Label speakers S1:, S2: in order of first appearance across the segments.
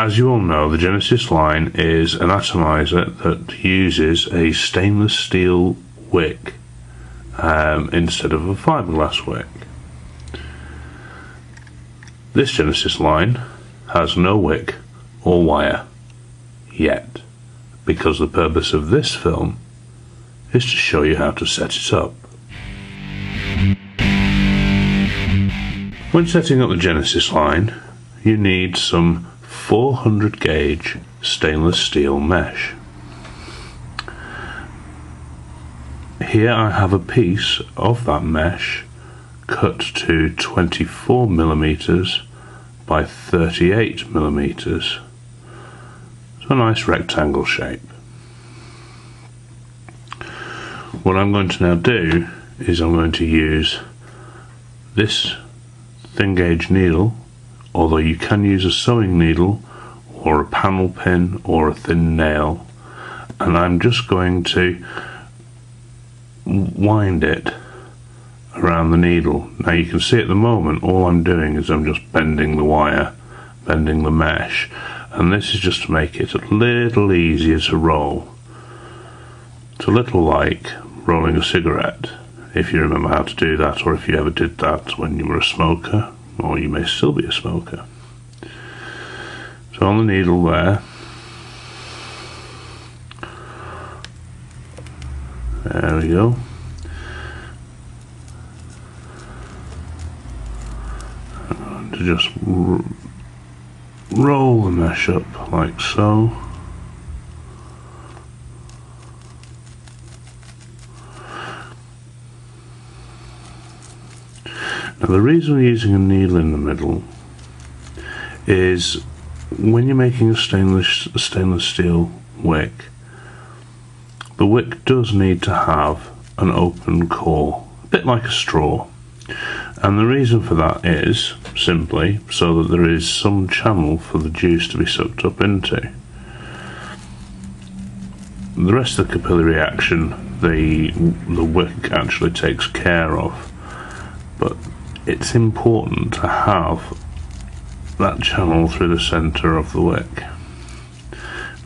S1: As you all know, the Genesis Line is an atomizer that uses a stainless steel wick instead of a fiberglass wick. This Genesis Line has no wick or wire yet, because the purpose of this film is to show you how to set it up. When setting up the Genesis Line, you need some 400 gauge stainless steel mesh. Here I have a piece of that mesh cut to 24mm by 38mm. So a nice rectangle shape. What I'm going to now do is I'm going to use this thin gauge needle, although you can use a sewing needle or a panel pin or a thin nail, and I'm just going to wind it around the needle. Now you can see at the moment all I'm doing is I'm just bending the wire, bending the mesh, and this is just to make it a little easier to roll. It's a little like rolling a cigarette, if you remember how to do that, or if you ever did that when you were a smoker, or you may still be a smoker. So on the needle there we go. I'm going to just roll the mesh up like so. Now the reason we're using a needle in the middle is when you're making a stainless steel wick, the wick does need to have an open core, a bit like a straw, and the reason for that is simply so that there is some channel for the juice to be sucked up into. The rest of the capillary action the wick actually takes care of, but it's important to have that channel through the centre of the wick.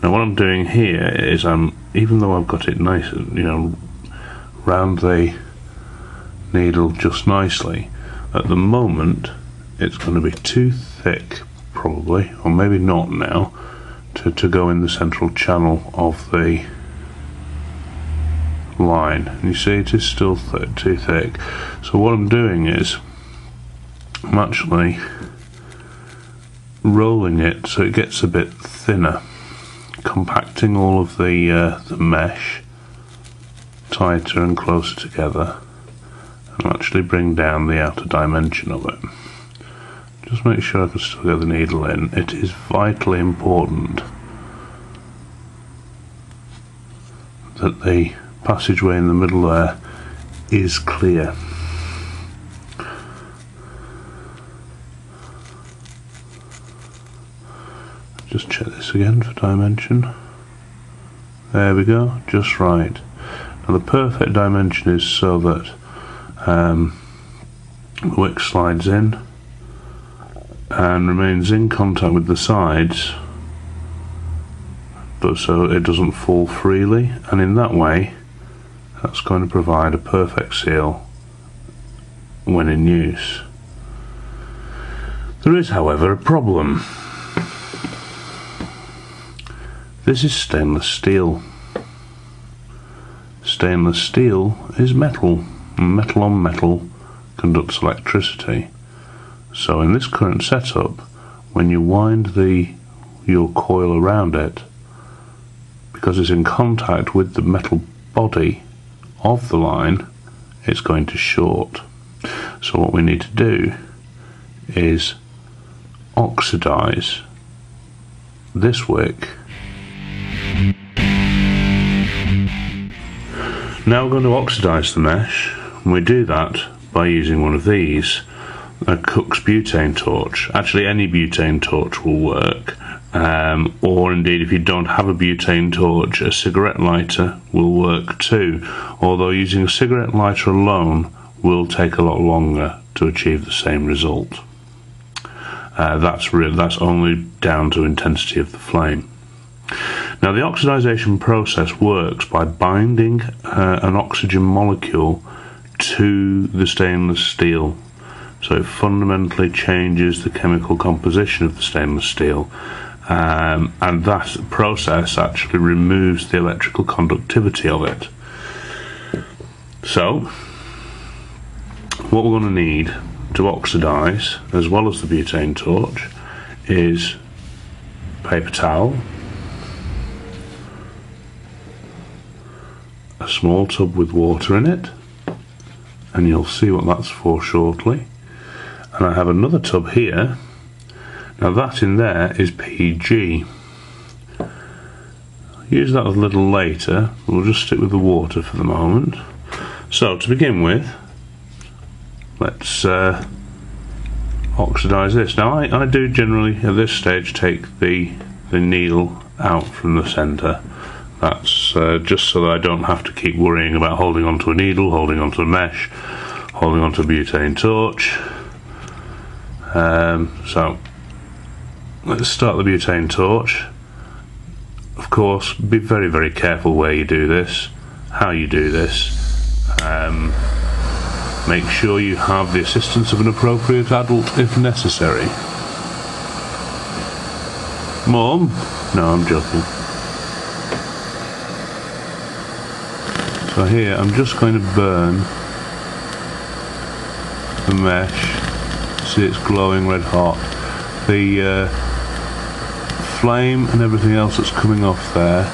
S1: Now what I'm doing here is even though I've got it nice, round the needle just nicely, at the moment it's going to be too thick probably, or maybe not now, to go in the central channel of the line. And you see it is still too thick. So what I'm doing is I'm actually rolling it so it gets a bit thinner, compacting all of the mesh tighter and closer together, and actually bring down the outer dimension of it. Just make sure I can still get the needle in. It is vitally important that the passageway in the middle there is clear. Just check this again for dimension. There we go, just right. Now the perfect dimension is so that the wick slides in and remains in contact with the sides, but so it doesn't fall freely, and in that way that's going to provide a perfect seal when in use. There is, however, a problem. This is stainless steel. Stainless steel is metal, and metal on metal conducts electricity. So in this current setup, when you wind your coil around it, because it's in contact with the metal body of the line, it's going to short. So what we need to do is oxidize this wick. Now we're going to oxidize the mesh, and we do that by using one of these, a Cook's butane torch. Actually any butane torch will work, or indeed if you don't have a butane torch, a cigarette lighter will work too, although using a cigarette lighter alone will take a lot longer to achieve the same result. That's only down to intensity of the flame. Now, the oxidization process works by binding an oxygen molecule to the stainless steel. So it fundamentally changes the chemical composition of the stainless steel, and that process actually removes the electrical conductivity of it. So what we're going to need to oxidize, as well as the butane torch, is paper towel, a small tub with water in it, and you'll see what that's for shortly. And I have another tub here. Now that in there is PG. I'll use that a little later. We'll just stick with the water for the moment. So to begin with, let's oxidize this. Now I do generally at this stage take the needle out from the center. That's just so that I don't have to keep worrying about holding onto a needle, holding onto a mesh, holding onto a butane torch. So let's start the butane torch. Of course, be very, very careful where you do this, how you do this. Make sure you have the assistance of an appropriate adult if necessary. Mum? No, I'm joking. So here I'm just going to burn the mesh. See, it's glowing red hot. The flame and everything else that's coming off there,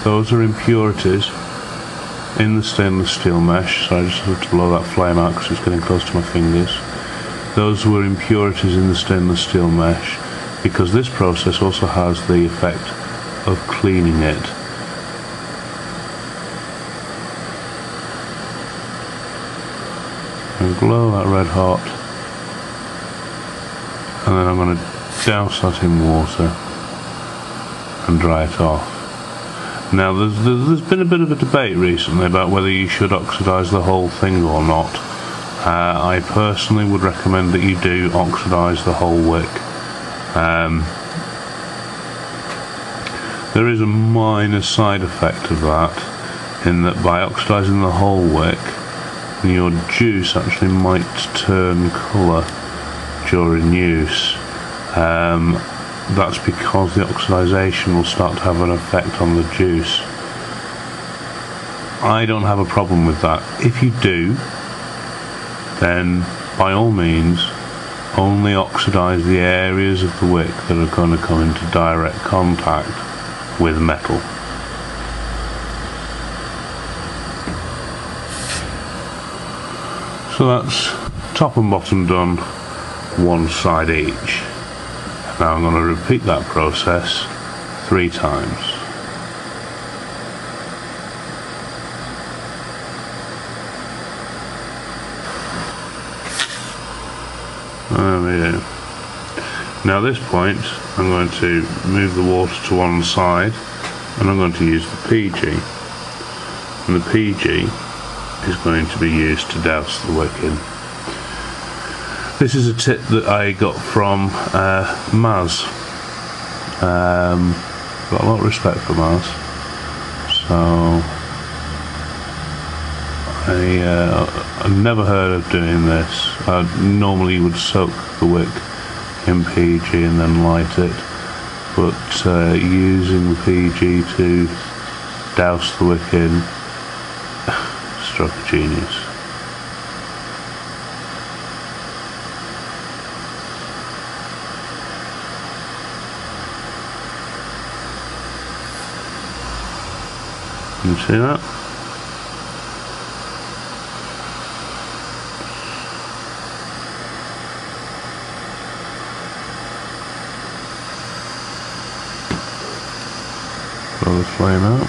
S1: those are impurities in the stainless steel mesh. So I just have to blow that flame out because it's getting close to my fingers. Those were impurities in the stainless steel mesh, because this process also has the effect of cleaning it. And glow that red hot, and then I'm going to douse that in water and dry it off. Now there's been a bit of a debate recently about whether you should oxidize the whole thing or not. I personally would recommend that you do oxidize the whole wick. There is a minor side effect of that, in that by oxidizing the whole wick, your juice actually might turn colour during use. That's because the oxidization will start to have an effect on the juice. I don't have a problem with that. If you do, then by all means only oxidize the areas of the wick that are going to come into direct contact with metal. So that's top and bottom done, one side each. Now I'm going to repeat that process 3 times. There we go. Now at this point I'm going to move the water to one side, and I'm going to use the PG. And the PG is going to be used to douse the wick in. This is a tip that I got from Maz. Got a lot of respect for Maz. So I've never heard of doing this. I normally would soak the wick in PG and then light it, but using the PG to douse the wick in, stroke of genius. Can you see that? Blow the flame out.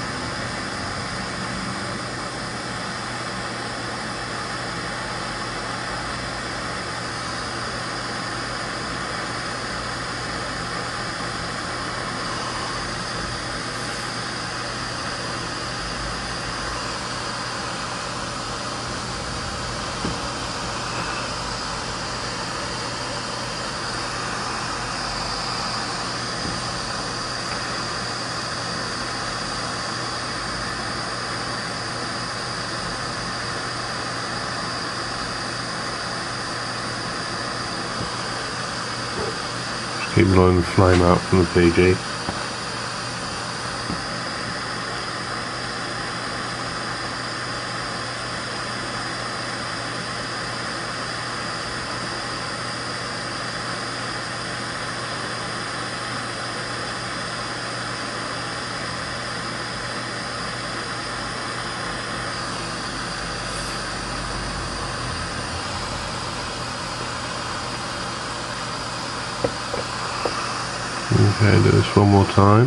S1: Keep blowing the flame out from the PG. Okay, do this one more time.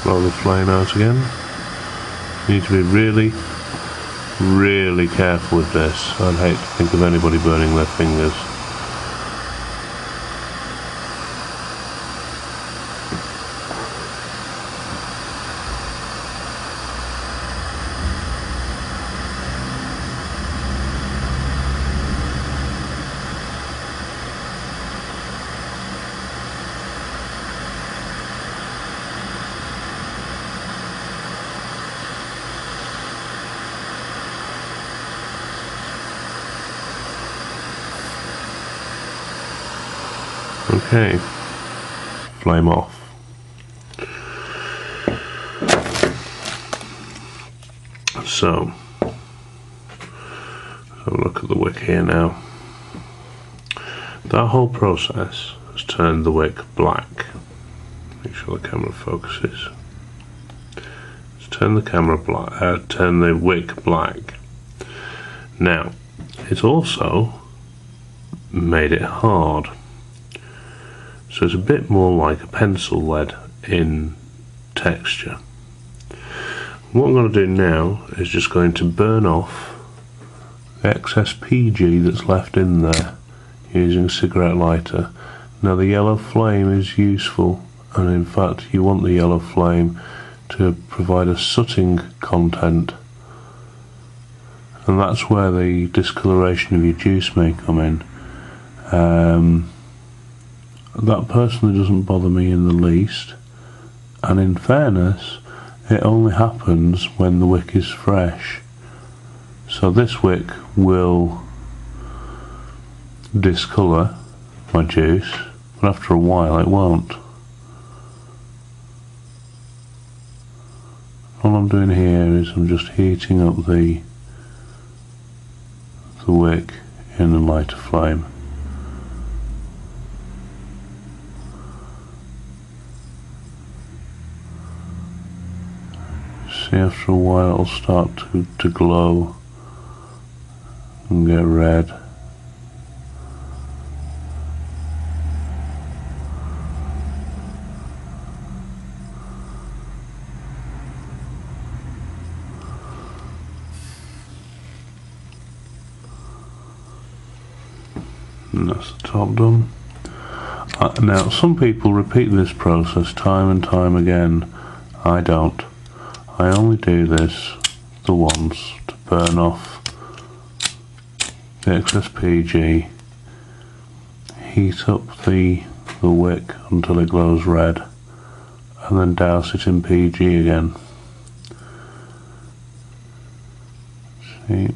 S1: Blow the flame out again. You need to be really, really careful with this. I'd hate to think of anybody burning their fingers. Okay, flame off. So, have a look at the wick here now. That whole process has turned the wick black. Make sure the camera focuses. It's turned the camera black. Turned the wick black. Now, it's also made it hard. So it's a bit more like a pencil lead in texture. What I'm going to do now is just going to burn off the excess PG that's left in there using a cigarette lighter. Now the yellow flame is useful, and in fact you want the yellow flame to provide a sooting content, and that's where the discoloration of your juice may come in. That personally doesn't bother me in the least, and in fairness it only happens when the wick is fresh. So this wick will discolour my juice, but after a while it won't. All I'm doing here is I'm just heating up the wick in a lighter flame. See, after a while it'll start to glow and get red. And that's the top done. Now some people repeat this process time and time again. I don't. I only do this the once to burn off the excess PG, heat up the wick until it glows red, and then douse it in PG again. See?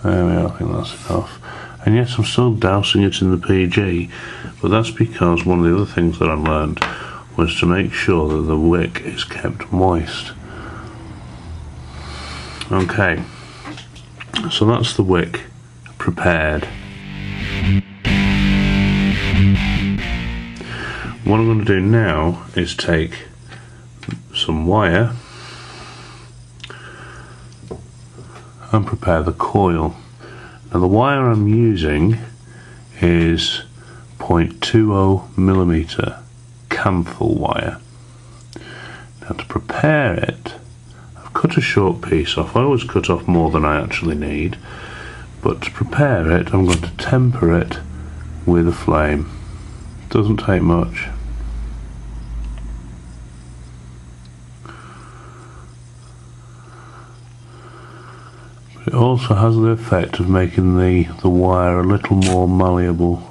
S1: There we are, I think that's enough. And yes, I'm still dousing it in the PG, but that's because one of the other things that I learned was to make sure that the wick is kept moist. Okay, so that's the wick prepared. What I'm going to do now is take some wire and prepare the coil. Now the wire I'm using is 0.20mm camphor wire. Now to prepare it, I've cut a short piece off. I always cut off more than I actually need, but to prepare it I'm going to temper it with a flame Doesn't take much. But it also has the effect of making the wire a little more malleable,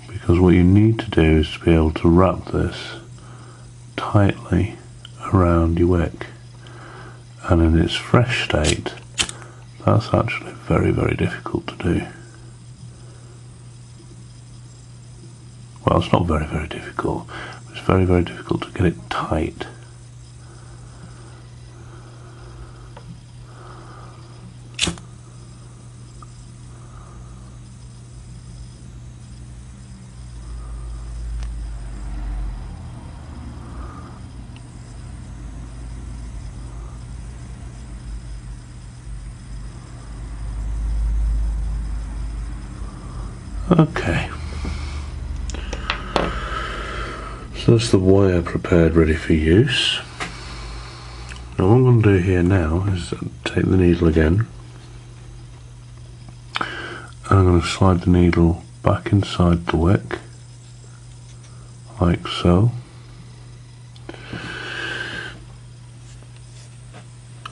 S1: because what you need to do is to be able to wrap this tightly around your wick, and in its fresh state that's actually very, very difficult to do. Well, it's not very, very difficult, it's very, very difficult to get it tight. Okay, so that's the wire prepared, ready for use. Now what I'm going to do here now is take the needle again, and I'm going to slide the needle back inside the wick, like so.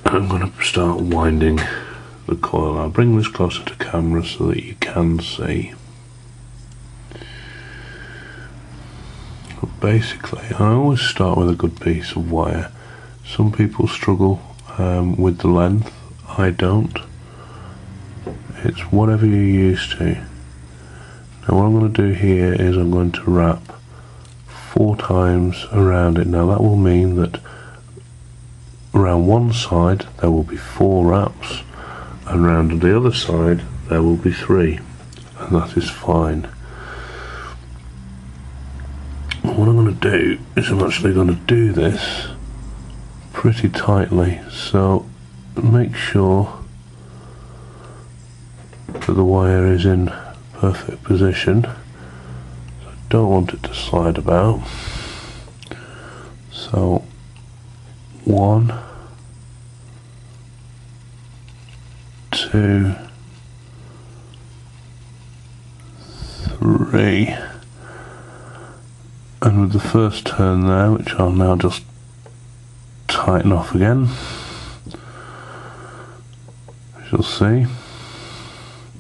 S1: And I'm going to start winding the coil. I'll bring this closer to camera so that you can see. Basically, I always start with a good piece of wire. Some people struggle with the length. I don't. It's whatever you're used to. Now what I'm going to do here is I'm going to wrap 4 times around it. Now that will mean that around one side there will be 4 wraps, and around the other side there will be 3, and that is fine. What I'm going to do is I'm actually going to do this pretty tightly, so make sure that the wire is in perfect position. I don't want it to slide about. So 1, 2, 3. And with the first turn there, which I'll now just tighten off again, as you'll see,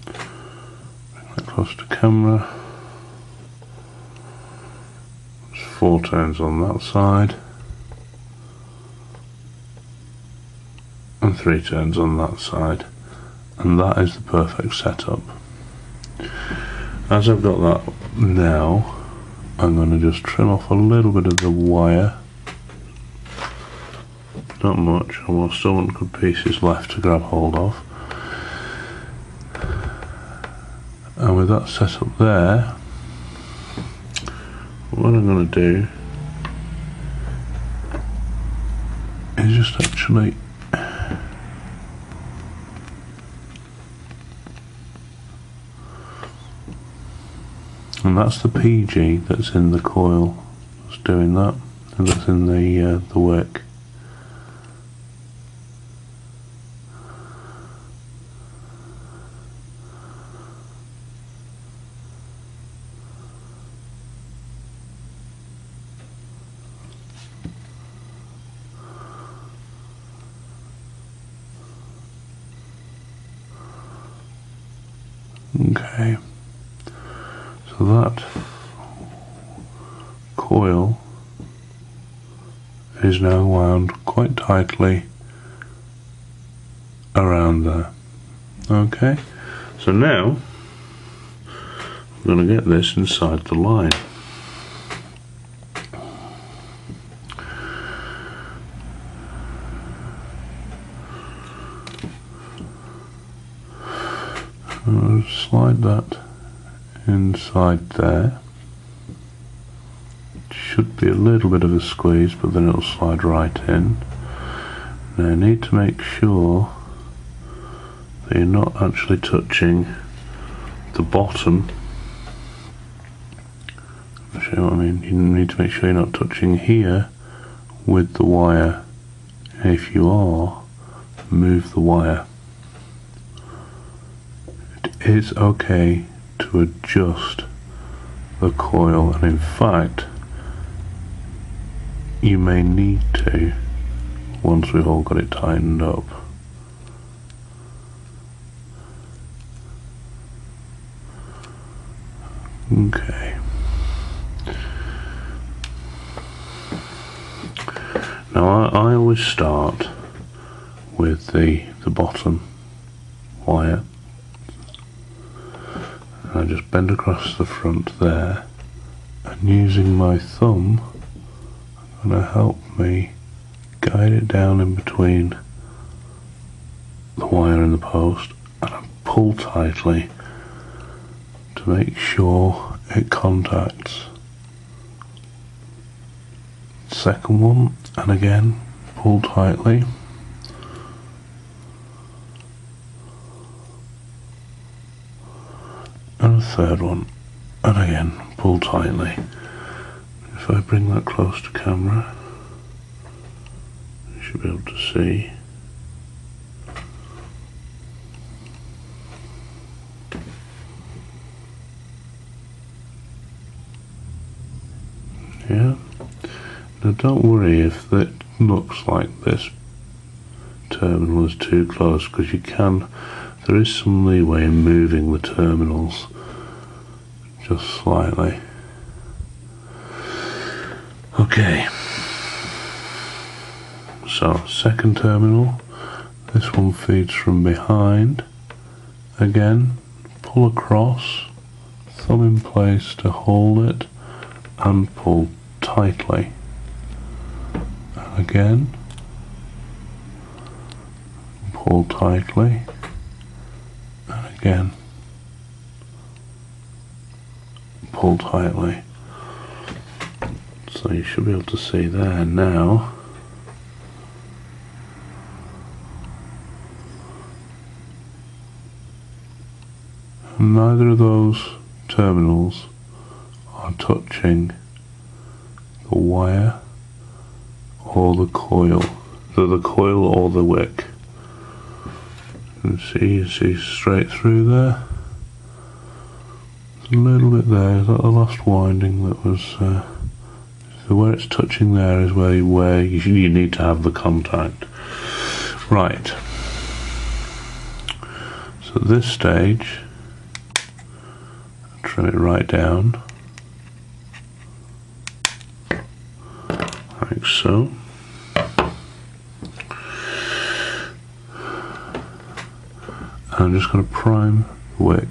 S1: bring that close to camera. There's 4 turns on that side, and 3 turns on that side, and that is the perfect setup. As I've got that now, I'm going to just trim off a little bit of the wire, not much. I still want good pieces left to grab hold of. And with that set up there, what I'm going to do is just actually and that's the PG that's in the coil that's doing that, and that's in the wick. Okay. So that coil is now wound quite tightly around there. Okay, so now I'm going to get this inside the line. I'll slide that inside there. Should be a little bit of a squeeze, but then it'll slide right in. Now you need to make sure that you're not actually touching the bottom. I'll show you what I mean. You need to make sure you're not touching here with the wire. If you are, move the wire. It is okay to adjust the coil, and in fact you may need to once we've all got it tightened up. Okay. Now I always start with the bottom wire, and I just bend across the front there, and using my thumb I'm going to help me guide it down in between the wire and the post, and I pull tightly to make sure it contacts. Second one, and again pull tightly. And a third one, and again pull tightly. If I bring that close to camera, you should be able to see. Yeah. Now don't worry if it looks like this terminal is too close, because there is some leeway in moving the terminals just slightly. Okay, so second terminal, this one feeds from behind. Again, pull across, thumb in place to hold it, and pull tightly. And again, pull tightly, and again, pull tightly. So you should be able to see there now. And neither of those terminals are touching the wire or the coil. The coil or the wick. You see straight through there. There's a little bit there. Is that the last winding that was? So where it's touching there is where you need to have the contact. Right. So at this stage, trim it right down, like so. And I'm just going to prime the wick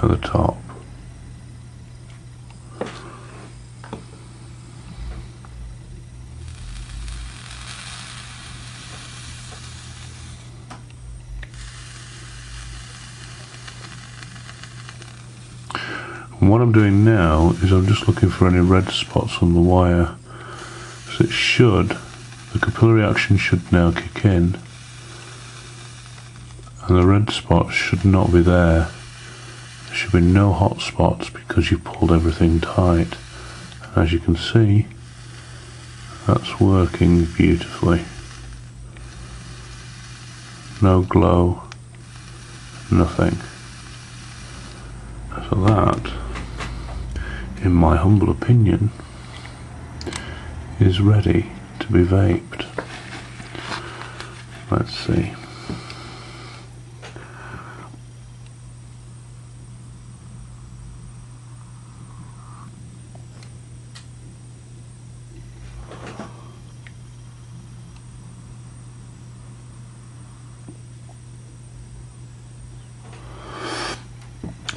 S1: at the top. And what I'm doing now is I'm just looking for any red spots on the wire. So the capillary action should now kick in, and the red spots should not be there. There should be no hot spots because you pulled everything tight. And as you can see, that's working beautifully. No glow, nothing. So that, in my humble opinion, is ready to be vaped. Let's see.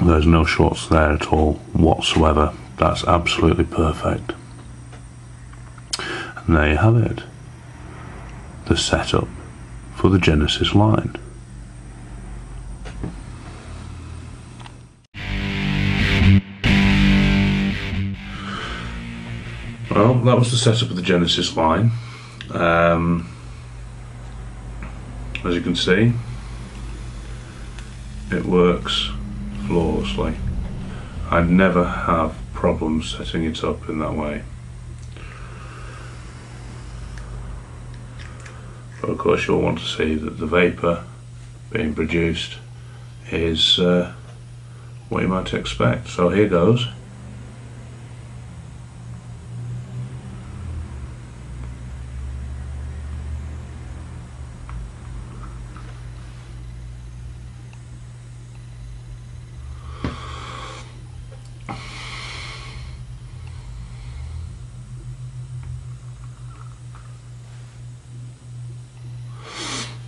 S1: There's no shorts there at all whatsoever. That's absolutely perfect. And there you have it. The setup for the Genisis line. Well, that was the setup of the Genisis line. As you can see, it works flawlessly. I never have problems setting it up in that way. But of course you'll want to see that the vapour being produced is what you might expect. So here goes.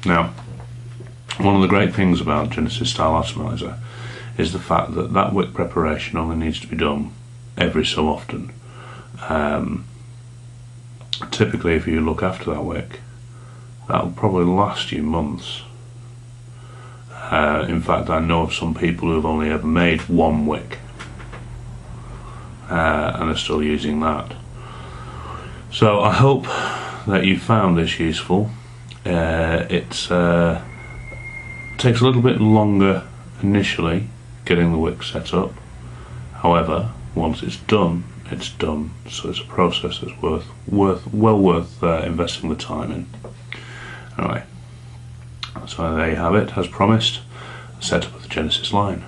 S1: Now, one of the great things about Genesis style Atomiser is the fact that that wick preparation only needs to be done every so often. Typically, if you look after that wick, that'll probably last you months. In fact, I know of some people who have only ever made one wick and are still using that. So I hope that you found this useful. It takes a little bit longer initially getting the wick set up. However, once it's done, so it's a process that's well worth investing the time in. Anyway, so there you have it, as promised, the setup of the Genesis line.